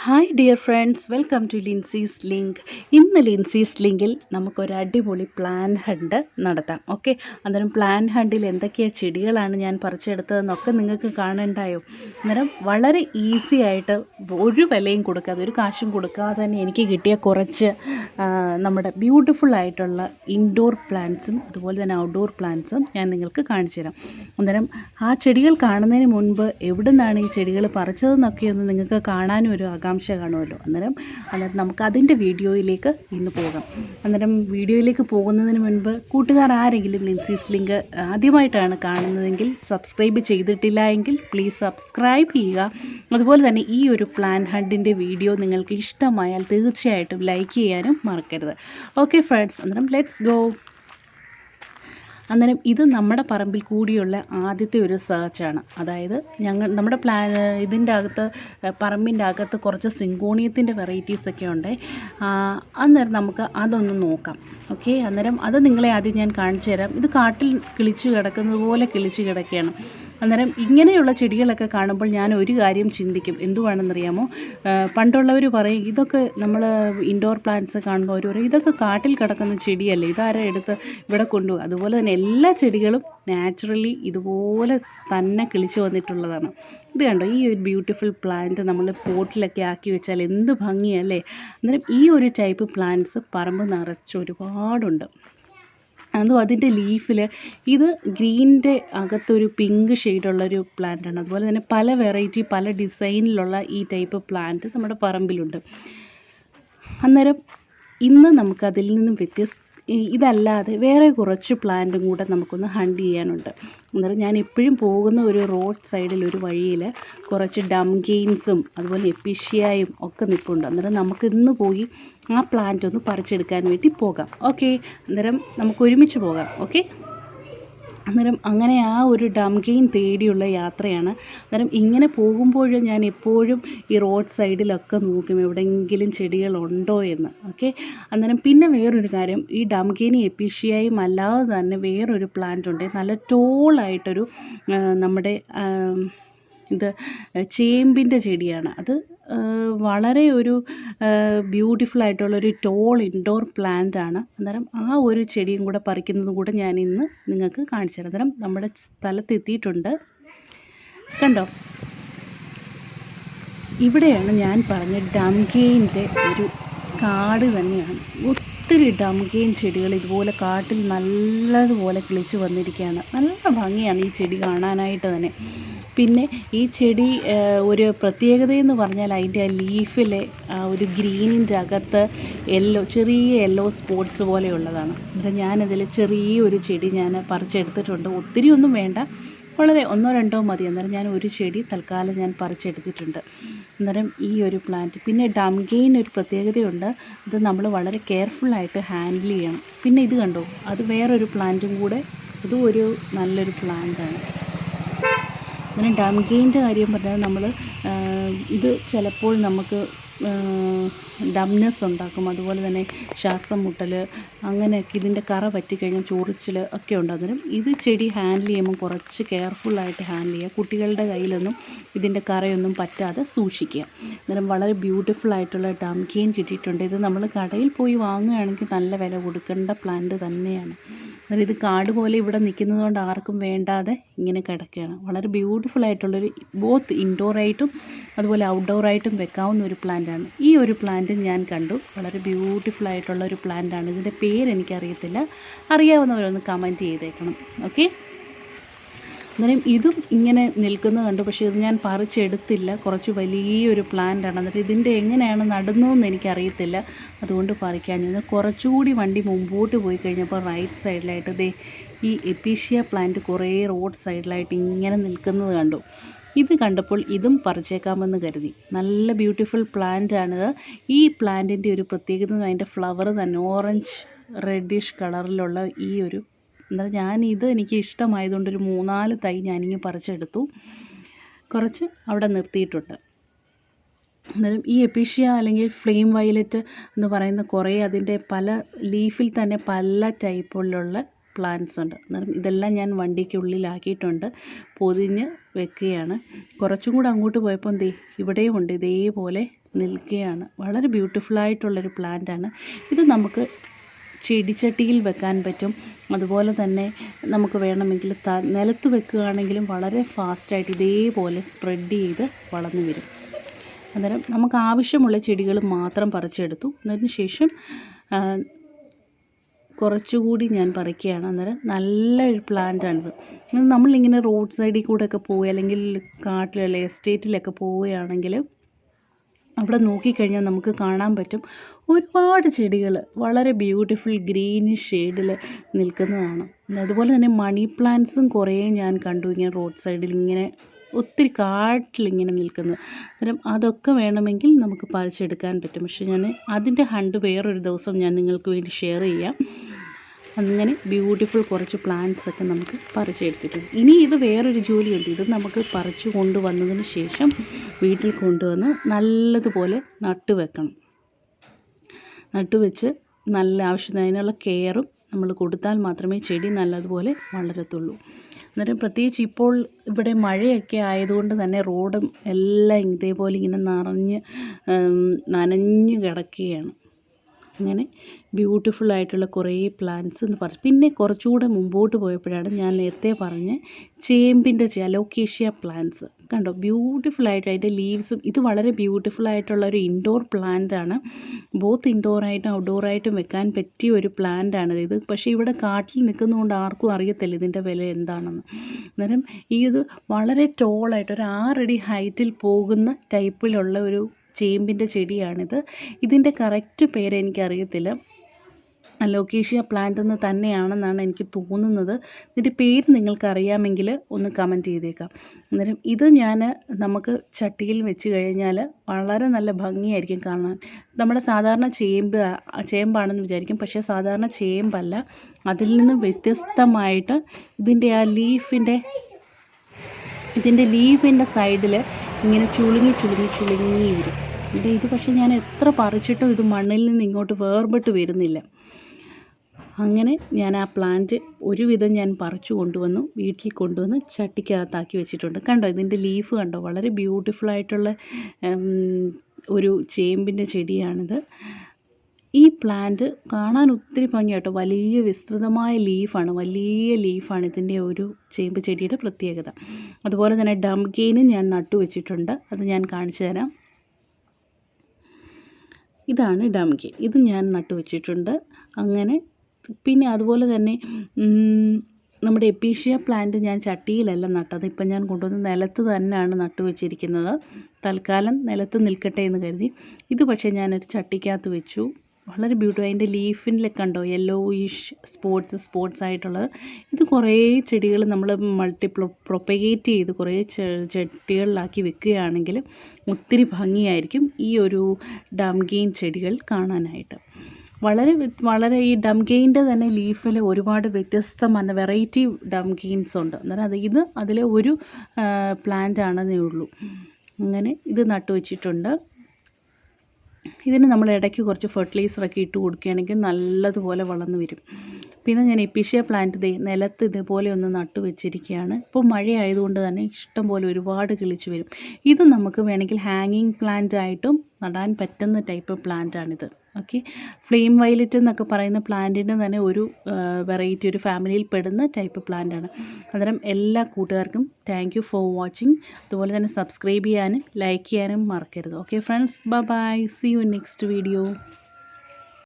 Hi dear friends, welcome to Lincy's link. ഇന്ന് ലിൻസീസ് ലിങ്കിൽ നമുക്കൊരു അടിപൊളി പ്ലാൻ ഹണ്ട് നടത്താം. ഓക്കെ, അന്നേരം പ്ലാൻ ഹണ്ടിൽ എന്തൊക്കെയാണ് ചെടികളാണ് ഞാൻ പറിച്ചെടുത്തതെന്നൊക്കെ നിങ്ങൾക്ക് കാണണ്ടായോ. അന്നേരം വളരെ ഈസി ആയിട്ട് ഒരു വിലയും കൊടുക്കാതെ, ഒരു കാശും കൊടുക്കാതെ തന്നെ എനിക്ക് കിട്ടിയ കുറച്ച് നമ്മുടെ ബ്യൂട്ടിഫുൾ ആയിട്ടുള്ള ഇൻഡോർ പ്ലാന്റ്സും അതുപോലെ തന്നെ ഔട്ട്ഡോർ പ്ലാന്റ്സും ഞാൻ നിങ്ങൾക്ക് കാണിച്ചു തരാം. അന്നേരം ആ ചെടികൾ കാണുന്നതിന് മുൻപ് എവിടെ നിന്നാണ് ഈ ചെടികൾ പറിച്ചതെന്നൊക്കെ ഒന്ന് നിങ്ങൾക്ക് കാണാനും ഒരു ആകാംക്ഷ കാണുമല്ലോ. അന്നേരം നമുക്ക് അതിൻ്റെ വീഡിയോയിലേക്ക് ഇന്ന് പോകാം. അന്നേരം വീഡിയോയിലേക്ക് പോകുന്നതിന് മുൻപ് കൂട്ടുകാർ ആരെങ്കിലും ലിൻസീസ് ലിങ്ക് ആദ്യമായിട്ടാണ് കാണുന്നതെങ്കിൽ സബ്സ്ക്രൈബ് ചെയ്തിട്ടില്ല എങ്കിൽ പ്ലീസ് സബ്സ്ക്രൈബ് ചെയ്യുക. അതുപോലെ തന്നെ ഈ ഒരു പ്ലാൻ ഹണ്ടിൻ്റെ വീഡിയോ നിങ്ങൾക്ക് ഇഷ്ടമായാൽ തീർച്ചയായിട്ടും ലൈക്ക് ചെയ്യാനും മറക്കരുത്. ഓക്കെ ഫ്രണ്ട്സ്, അന്നേരം ലെറ്റ്സ് ഗോ. അന്നേരം ഇത് നമ്മുടെ പറമ്പിൽ കൂടിയുള്ള ആദ്യത്തെ ഒരു സെർച്ചാണ്. അതായത് നമ്മുടെ ഇതിൻ്റെ അകത്ത് പറമ്പിൻ്റെ അകത്ത് കുറച്ച് സിങ്കോണിയത്തിൻ്റെ വെറൈറ്റീസൊക്കെ ഉണ്ട്. അന്നേരം നമുക്ക് അതൊന്ന് നോക്കാം. ഓക്കെ, അന്നേരം അത് നിങ്ങളെ ആദ്യം ഞാൻ കാണിച്ചു തരാം. ഇത് കാട്ടിൽ കിളിച്ച് കിടക്കുന്നത് പോലെ കിളിച്ച് കിടക്കുകയാണ്. അന്നേരം ഇങ്ങനെയുള്ള ചെടികളൊക്കെ കാണുമ്പോൾ ഞാൻ ഒരു കാര്യം ചിന്തിക്കും, എന്തുവാണെന്നറിയാമോ? പണ്ടുള്ളവർ പറയും, ഇതൊക്കെ നമ്മൾ ഇൻഡോർ പ്ലാന്റ്സ് കാണുമ്പോൾ അവർ പറയും, ഇതൊക്കെ കാട്ടിൽ കിടക്കുന്ന ചെടിയല്ലേ, ഇതാരെ എടുത്ത് ഇവിടെ കൊണ്ടുപോകും. അതുപോലെ തന്നെ എല്ലാ ചെടികളും നാച്ചുറലി ഇതുപോലെ തന്നെ കിളിച്ച് വന്നിട്ടുള്ളതാണ്. ഇത് കണ്ടോ, ഈ ഒരു ബ്യൂട്ടിഫുൾ പ്ലാന്റ് നമ്മൾ പോട്ടിലൊക്കെ ആക്കി വെച്ചാൽ എന്ത് ഭംഗിയല്ലേ. അന്നേരം ഈ ഒരു ടൈപ്പ് പ്ലാന്റ്സ് പറമ്പ് നിറച്ച് ഒരുപാടുണ്ട്. അതും അതിൻ്റെ ലീഫിൽ ഇത് ഗ്രീനിൻ്റെ അകത്തൊരു പിങ്ക് ഷെയ്ഡുള്ളൊരു പ്ലാന്റാണ്. അതുപോലെ തന്നെ പല വെറൈറ്റി പല ഡിസൈനിലുള്ള ഈ ടൈപ്പ് പ്ലാന്റ് നമ്മുടെ പറമ്പിലുണ്ട്. അന്നേരം ഇന്ന് നമുക്കതിൽ നിന്നും ഇതല്ലാതെ വേറെ കുറച്ച് പ്ലാന്റും കൂടെ നമുക്കൊന്ന് ഹണ്ട് ചെയ്യാനുണ്ട്. അന്നേരം ഞാൻ എപ്പോഴും പോകുന്ന ഒരു റോഡ് സൈഡിൽ ഒരു വഴിയിൽ കുറച്ച് ഡംകെയിൻസും അതുപോലെ എപ്പിഷ്യയും ഒക്കെ നിൽപ്പുണ്ട്. അന്നേരം നമുക്ക് ഇന്ന് പോയി ആ പ്ലാന്റ് ഒന്ന് പറിച്ചെടുക്കാൻ വേണ്ടി പോകാം. ഓക്കെ, അന്നേരം നമുക്ക് ഒരുമിച്ച് പോകാം. ഓക്കെ, അന്നേരം അങ്ങനെ ആ ഒരു ഡംകെയിൻ തേടിയുള്ള യാത്രയാണ്. അന്നേരം ഇങ്ങനെ പോകുമ്പോൾ ഞാൻ എപ്പോഴും ഈ റോഡ് സൈഡിലൊക്കെ നോക്കും എവിടെയെങ്കിലും ചെടികളുണ്ടോ എന്ന്. ഓക്കെ, അന്നേരം പിന്നെ വേറൊരു കാര്യം, ഈ ഡംകെയിനും എപ്പിഷ്യയും അല്ലാതെ തന്നെ വേറൊരു പ്ലാന്റ് ഉണ്ട്, നല്ല ടോളായിട്ടൊരു നമ്മുടെ ഇത് ചേമ്പിൻ്റെ ചെടിയാണ്. അത് വളരെ ഒരു ബ്യൂട്ടിഫുൾ ആയിട്ടുള്ളൊരു ടോൾ ഇൻഡോർ പ്ലാന്റ് ആണ്. അന്നേരം ആ ഒരു ചെടിയും കൂടെ പറിക്കുന്നതും കൂടെ ഞാൻ ഇന്ന് നിങ്ങൾക്ക് കാണിച്ചു തരാം. അന്നേരം നമ്മുടെ സ്ഥലത്തെത്തിയിട്ടുണ്ട്. കണ്ടോ, ഇവിടെയാണ് ഞാൻ പറഞ്ഞ ഡംകെയിൻ്റെ ഒരു കാട് തന്നെയാണ്. ഒത്തിരി ഡംകെയിൻ ചെടികൾ ഇതുപോലെ കാട്ടിൽ നല്ലതുപോലെ കിളിച്ച് വന്നിരിക്കുകയാണ്. നല്ല ഭംഗിയാണ് ഈ ചെടി കാണാനായിട്ട് തന്നെ. പിന്നെ ഈ ചെടി ഒരു പ്രത്യേകതയെന്ന് പറഞ്ഞാൽ അതിൻ്റെ ആ ലീഫിലെ ഒരു ഗ്രീനിൻ്റെ അകത്ത് ചെറിയ യെല്ലോ സ്പോട്ട്സ് പോലെയുള്ളതാണ്. അന്നേരം ഞാനതിൽ ചെറിയൊരു ചെടി ഞാൻ പറിച്ചെടുത്തിട്ടുണ്ട്. ഒത്തിരി ഒന്നും വേണ്ട, വളരെ 1-2 മതി. അന്നേരം ഞാൻ ഒരു ചെടി തൽക്കാലം ഞാൻ പറിച്ചെടുത്തിട്ടുണ്ട്. അന്നേരം ഈ ഒരു പ്ലാന്റ്, പിന്നെ ഡംകെയിൻ ഒരു പ്രത്യേകതയുണ്ട്, അത് നമ്മൾ വളരെ കെയർഫുള്ളായിട്ട് ഹാൻഡിൽ ചെയ്യണം. പിന്നെ ഇത് കണ്ടോ, അത് വേറൊരു പ്ലാന്റും കൂടെ, അതും ഒരു നല്ലൊരു പ്ലാന്റാണ്. അങ്ങനെ ഡംകെയിൻ്റെ കാര്യം പറഞ്ഞാൽ നമ്മൾ ഇത് ചിലപ്പോൾ നമുക്ക് ഡംനെസ് ഉണ്ടാക്കും, അതുപോലെ തന്നെ ശ്വാസം മുട്ടൽ, അങ്ങനെയൊക്കെ ഇതിൻ്റെ കറ പറ്റിക്കഴിഞ്ഞാൽ ചൊറിച്ചിൽ ഒക്കെ ഉണ്ട്. അന്നേരം ഇത് ചെടി ഹാൻഡിൽ ചെയ്യുമ്പോൾ കുറച്ച് കെയർഫുള്ളായിട്ട് ഹാൻഡിൽ ചെയ്യുക. കുട്ടികളുടെ കയ്യിലൊന്നും ഇതിൻ്റെ കറയൊന്നും പറ്റാതെ സൂക്ഷിക്കുക. അന്നേരം വളരെ ബ്യൂട്ടിഫുൾ ആയിട്ടുള്ള ഡംകെയിൻ കിട്ടിയിട്ടുണ്ട്. ഇത് നമ്മൾ കടയിൽ പോയി വാങ്ങുകയാണെങ്കിൽ നല്ല വില കൊടുക്കേണ്ട പ്ലാന്റ് തന്നെയാണ്. അന്നേരം ഇത് കാട് പോലെ ഇവിടെ നിൽക്കുന്നത് കൊണ്ട് ആർക്കും വേണ്ടാതെ ഇങ്ങനെ കിടക്കുകയാണ്. വളരെ ബ്യൂട്ടിഫുൾ ആയിട്ടുള്ളൊരു ബോത്ത് ഇൻഡോറായിട്ടും അതുപോലെ ഔട്ട്ഡോറായിട്ടും വെക്കാവുന്ന ഒരു പ്ലാന്റാണ്. ഈ ഒരു പ്ലാന്റ് ഞാൻ കണ്ടു, വളരെ ബ്യൂട്ടിഫുൾ ആയിട്ടുള്ള ഒരു പ്ലാന്റാണ്. ഇതിൻ്റെ പേര് എനിക്കറിയത്തില്ല, അറിയാവുന്നവരൊന്ന് കമൻറ്റ് ചെയ്തേക്കണം. ഓക്കെ, അന്നേരം ഇതും ഇങ്ങനെ നിൽക്കുന്നത് കണ്ടു, പക്ഷേ ഇത് ഞാൻ പറിച്ചെടുത്തില്ല. കുറച്ച് വലിയൊരു പ്ലാന്റാണ്. എന്നിട്ട് ഇതിൻ്റെ എങ്ങനെയാണ് നടുന്നതെന്ന് എനിക്കറിയത്തില്ല, അതുകൊണ്ട് പറിക്കാൻ ഞാൻ കുറച്ചുകൂടി വണ്ടി മുമ്പോട്ട് പോയി കഴിഞ്ഞപ്പോൾ റൈറ്റ് സൈഡിലായിട്ട് ദേ ഈ എപ്പിഷ്യ പ്ലാന്റ് കുറേ റോഡ് സൈഡിലായിട്ട് ഇങ്ങനെ നിൽക്കുന്നത് കണ്ടു. ഇത് കണ്ടപ്പോൾ ഇതും പറിച്ചേക്കാമെന്ന് കരുതി. നല്ല ബ്യൂട്ടിഫുൾ പ്ലാന്റാണിത്. ഈ പ്ലാന്റിൻ്റെ ഒരു പ്രത്യേകത അതിൻ്റെ ഫ്ലവർ തന്നെ ഓറഞ്ച് റെഡിഷ് കളറിലുള്ള ഈ ഒരു, എന്നാൽ എനിക്ക് ഇഷ്ടമായതുകൊണ്ട് ഒരു 3-4 തൈ ഞാനിങ്ങനെ പറിച്ചെടുത്തു, കുറച്ച് അവിടെ നിർത്തിയിട്ടുണ്ട്. അന്നേരം ഈ എപ്പിഷ്യ അല്ലെങ്കിൽ ഫ്ലെയിം വയലറ്റ് എന്ന് പറയുന്ന കുറേ അതിൻ്റെ പല ലീഫിൽ തന്നെ പല ടൈപ്പിലുള്ള പ്ലാന്റ്സ് ഉണ്ട്. ഇതെല്ലാം ഞാൻ വണ്ടിക്കുള്ളിലാക്കിയിട്ടുണ്ട്, പൊതിഞ്ഞ് വെക്കുകയാണ്. കുറച്ചും കൂടെ അങ്ങോട്ട് പോയപ്പോൾ ഇവിടെയും ഉണ്ട്, ഇതേപോലെ നിൽക്കുകയാണ്. വളരെ ബ്യൂട്ടിഫുള്ളായിട്ടുള്ളൊരു പ്ലാന്റാണ് ഇത്. നമുക്ക് ചെടിച്ചട്ടിയിൽ വെക്കാൻ പറ്റും. അതുപോലെ തന്നെ നമുക്ക് വേണമെങ്കിൽ നിലത്ത് വെക്കുകയാണെങ്കിലും വളരെ ഫാസ്റ്റായിട്ട് ഇതേപോലെ സ്പ്രെഡ് ചെയ്ത് വളർന്നു വരും. അന്നേരം നമുക്ക് ആവശ്യമുള്ള ചെടികൾ മാത്രം പറിച്ചെടുത്തു. അതിന് ശേഷം കുറച്ചുകൂടി ഞാൻ പറിക്കുകയാണ്. അന്നേരം നല്ലൊരു പ്ലാന്റാണിത്. നമ്മളിങ്ങനെ റോഡ് സൈഡിൽ കൂടെയൊക്കെ പോവുക, അല്ലെങ്കിൽ കാട്ടിലല്ല എസ്റ്റേറ്റിലൊക്കെ പോവുകയാണെങ്കിൽ അവിടെ നോക്കിക്കഴിഞ്ഞാൽ നമുക്ക് കാണാൻ പറ്റും ഒരുപാട് ചെടികൾ വളരെ ബ്യൂട്ടിഫുൾ ഗ്രീനിഷ് ഷെയ്ഡിൽ നിൽക്കുന്നതാണ്. അതുപോലെ തന്നെ മണി പ്ലാന്റ്സും കുറേ ഞാൻ കണ്ടു ഇങ്ങനെ റോഡ് സൈഡിൽ ഇങ്ങനെ ഒത്തിരി കാട്ടിലിങ്ങനെ നിൽക്കുന്നത്. അന്നേരം അതൊക്കെ വേണമെങ്കിൽ നമുക്ക് പറിച്ചെടുക്കാൻ പറ്റും. പക്ഷേ ഞാൻ അതിൻ്റെ ഹണ്ട് വേറൊരു ദിവസം ഞാൻ നിങ്ങൾക്ക് വേണ്ടി ഷെയർ ചെയ്യാം. അങ്ങനെ ബ്യൂട്ടിഫുൾ കുറച്ച് പ്ലാന്റ്സൊക്കെ നമുക്ക് പറിച്ചെടുത്തിട്ടുണ്ട്. ഇനി ഇത് വേറൊരു ജോലിയുണ്ട്. ഇത് നമുക്ക് പറിച്ചു കൊണ്ടുവന്നതിന് ശേഷം വീട്ടിൽ കൊണ്ടുവന്ന് നല്ലതുപോലെ നട്ടുവെക്കണം. നട്ടുവെച്ച് നല്ല ആവശ്യത്തിന് അതിനുള്ള കെയറും നമ്മൾ കൊടുത്താൽ മാത്രമേ ചെടി നല്ലതുപോലെ വളരത്തുള്ളൂ. അന്നേരം പ്രത്യേകിച്ച് ഇപ്പോൾ ഇവിടെ മഴയൊക്കെ ആയതുകൊണ്ട് തന്നെ റോഡും എല്ലാം ഇതേപോലെ ഇങ്ങനെ നനഞ്ഞ് കിടക്കുകയാണ്. അങ്ങനെ ബ്യൂട്ടിഫുള്ളായിട്ടുള്ള കുറേ പ്ലാന്റ്സ് എന്ന് പറഞ്ഞു. പിന്നെ കുറച്ചുകൂടെ മുമ്പോട്ട് പോയപ്പോഴാണ് ഞാൻ നേരത്തെ പറഞ്ഞ ചേമ്പിൻ്റെ അലോക്കേഷ്യ പ്ലാന്റ്സ് കണ്ടോ. ബ്യൂട്ടിഫുള്ളായിട്ട് അതിൻ്റെ ലീവ്സും. ഇത് വളരെ ബ്യൂട്ടിഫുള്ളായിട്ടുള്ള ഒരു ഇൻഡോർ പ്ലാന്റാണ്. ബോത്ത് ഇൻഡോറായിട്ടും ഔട്ട്ഡോറായിട്ടും വെക്കാൻ പറ്റിയ ഒരു പ്ലാന്റാണ് ഇത്. പക്ഷേ ഇവിടെ കാട്ടിൽ നിൽക്കുന്നതുകൊണ്ട് ആർക്കും അറിയത്തില്ല ഇതിൻ്റെ വില എന്താണെന്ന്. അന്നേരം ഇത് വളരെ ടോളായിട്ട് ഒരു 6 അടി ഹൈറ്റിൽ പോകുന്ന ടൈപ്പിലുള്ള ഒരു ചേമ്പിൻ്റെ ചെടിയാണിത്. ഇതിൻ്റെ കറക്റ്റ് പേര് എനിക്കറിയത്തില്ല. അലോക്കേഷ്യ പ്ലാന്റ് എന്ന് തന്നെയാണെന്നാണ് എനിക്ക് തോന്നുന്നത്. ഇതിൻ്റെ പേര് നിങ്ങൾക്കറിയാമെങ്കിൽ ഒന്ന് കമൻറ്റ് ചെയ്തേക്കാം. അന്നേരം ഇത് നമുക്ക് ചട്ടിയിൽ വെച്ച് കഴിഞ്ഞാൽ വളരെ നല്ല ഭംഗിയായിരിക്കും കാണാൻ. നമ്മുടെ സാധാരണ ചേമ്പാണെന്ന് വിചാരിക്കും, പക്ഷേ സാധാരണ ചേമ്പല്ല. അതിൽ നിന്ന് വ്യത്യസ്തമായിട്ട് ഇതിൻ്റെ ആ ലീഫിൻ്റെ സൈഡിൽ ഇങ്ങനെ ചുളുങ്ങി വരും. ഇത് പക്ഷേ ഞാൻ എത്ര പറിച്ചിട്ടും ഇത് മണ്ണിൽ നിന്ന് ഇങ്ങോട്ട് വേർപെട്ട് വരുന്നില്ല. അങ്ങനെ ഞാൻ ആ പ്ലാന്റ് ഒരുവിധം ഞാൻ പറിച്ചു കൊണ്ടുവന്നു, വീട്ടിൽ കൊണ്ടുവന്ന് ചട്ടിക്കകത്താക്കി വെച്ചിട്ടുണ്ട്. കണ്ടോ ഇതിൻ്റെ ലീഫ് കണ്ടോ. വളരെ ബ്യൂട്ടിഫുള്ളായിട്ടുള്ള ഒരു ചേമ്പിൻ്റെ ചെടിയാണിത്. ഈ പ്ലാന്റ് കാണാൻ ഒത്തിരി ഭംഗിയാട്ടോ. വലിയ വിസ്തൃതമായ വലിയ ലീഫാണ് ഇതിൻ്റെ ഒരു ചേമ്പ് ചെടിയുടെ പ്രത്യേകത. അതുപോലെ തന്നെ ഡംകെയിനും ഞാൻ നട്ടുവെച്ചിട്ടുണ്ട്. അത് ഞാൻ കാണിച്ചു തരാം. ഇതാണ് ഡംകെയിൻ. ഇത് ഞാൻ നട്ടുവെച്ചിട്ടുണ്ട്. അങ്ങനെ പിന്നെ അതുപോലെ തന്നെ നമ്മുടെ എപ്പീഷ്യ പ്ലാന്റ് ഞാൻ ചട്ടിയിലല്ല നട്ടത്. ഇപ്പം ഞാൻ കൊണ്ടുവന്ന് നിലത്ത് തന്നെയാണ് നട്ടുവെച്ചിരിക്കുന്നത്. തൽക്കാലം നിലത്ത് നിൽക്കട്ടെ എന്ന് കരുതി. ഇത് പക്ഷേ ഞാനൊരു ചട്ടിക്കകത്ത് വെച്ചു. വളരെ ബ്യൂട്ടിഫുൾ. അതിൻ്റെ ലീഫിൻ്റെ കണ്ടോ യെല്ലോയിഷ് സ്പോട്ട്സ് ആയിട്ടുള്ളത്. ഇത് കുറേ ചെടികൾ നമ്മൾ പ്രൊപ്പഗേറ്റ് ചെയ്ത് കുറേ ചട്ടികളിലാക്കി വെക്കുകയാണെങ്കിൽ ഒത്തിരി ഭംഗിയായിരിക്കും ഈ ഒരു ഡംകെയിൻ ചെടികൾ കാണാനായിട്ട്. വളരെ ഈ ഡംകെയിൻ്റെ തന്നെ ലീഫിൽ ഒരുപാട് വ്യത്യസ്തമായ വെറൈറ്റി ഡംകെയിൻസ് ഉണ്ട്. അന്നേരം അതിലെ ഒരു പ്ലാന്റ് ആണെന്നേ ഉള്ളൂ. അങ്ങനെ ഇത് നട്ടുവെച്ചിട്ടുണ്ട്. ഇതിന് നമ്മൾ ഇടയ്ക്ക് കുറച്ച് ഫെർട്ടിലൈസറൊക്കെ ഇട്ട് കൊടുക്കുകയാണെങ്കിൽ നല്ലതുപോലെ വളർന്നു വരും. പിന്നെ ഞാൻ എപ്പിഷ്യ പ്ലാന്റ് നിലത്ത് ഇതുപോലെ ഒന്ന് നട്ടു വെച്ചിരിക്കുകയാണ്. ഇപ്പോൾ മഴ ആയതുകൊണ്ട് തന്നെ ഇഷ്ടംപോലെ ഒരുപാട് കിളിച്ച് വരും. ഇത് നമുക്ക് വേണമെങ്കിൽ ഹാങ്ങിങ് പ്ലാന്റ് ആയിട്ടും നടാൻ പറ്റുന്ന ടൈപ്പ് പ്ലാന്റാണിത്. ഓക്കെ, ഫ്ലെയിം വയലറ്റ് എന്നൊക്കെ പറയുന്ന പ്ലാന്റിൻ്റെ തന്നെ ഒരു വെറൈറ്റി, ഒരു ഫാമിലിയിൽ പെടുന്ന ടൈപ്പ് പ്ലാന്റാണ്. അന്നേരം എല്ലാ കൂട്ടുകാർക്കും താങ്ക് യു ഫോർ വാച്ചിങ്. അതുപോലെ തന്നെ സബ്സ്ക്രൈബ് ചെയ്യാനും ലൈക്ക് ചെയ്യാനും മറക്കരുത്. Okay friends, bye bye, see you next video.